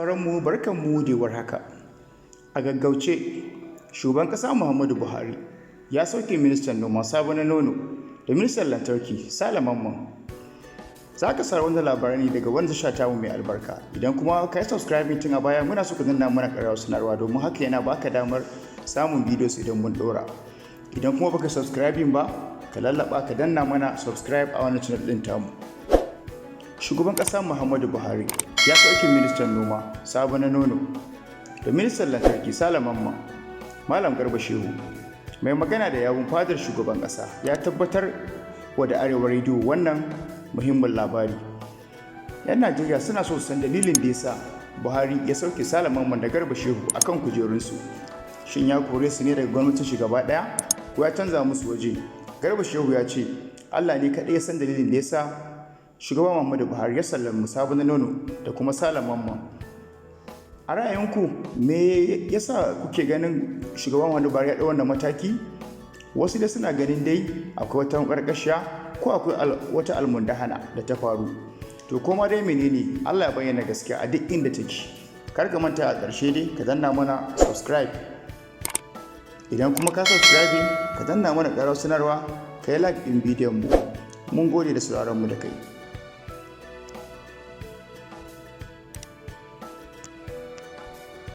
mu barkanmu da warhaka. A gaggauce, shugaban ƙasa Muhammadu Buhari ya sauke ministan noma Sabo na Nono da ministan lantarki Sale Mamman. Za ka saurari wannan labarai ne daga wani tasha tamu mai albarka. Idan kuma ka yi subscribing tun a baya muna so ka danna mana ƙararrawar sanarwa domin haka yana baka damar samun videos idan mun ɗora. Idan kuma baka subscribing ba, ka lallaba ka danna mana subscribe a wannan channel ɗin tamu. Shugaban ƙasa Muhammadu Buhari ya sauke ministan noma Sabo na Nono da ministan lantarki Sale Mamman. Malam Garba Shehu mai magana da yawun fadar shugaban ƙasa ya tabbatar wa da Arewa Radio wannan muhimmin labari. 'Yan Najeriya suna so su san dalilin da yasa Buhari ya sauke Sale Mamman da Garba Shehu akan kujerunsu. Shin ya kore su ne daga gwamnatin shugaba ɗaya ko ya canza musu waje? Garba Shehu ya ce Allah ne kaɗai ya san dalilin da yasa shugaban Muhammadu Buhari ya sallami Sabo na Nono da kuma Sale Mamman. A ra'ayinku me yasa kuke ganin shugaban Muhammadu Buhari ya ɗau wannan mataki? Wasu dai suna ganin dai akwai wata ƙarƙashiya ko akwai wata almundahana da ta faru. To koma dai menene, Allah ya bayyana gaskiya a duk inda take. Kar ka manta a ƙarshe dai ka danna mana subscribe. Idan kuma ka subscribe ka danna mana ƙararrawar sanarwa ka yi like ɗin bidiyon mu. Mun gode da sauraron mu da kai.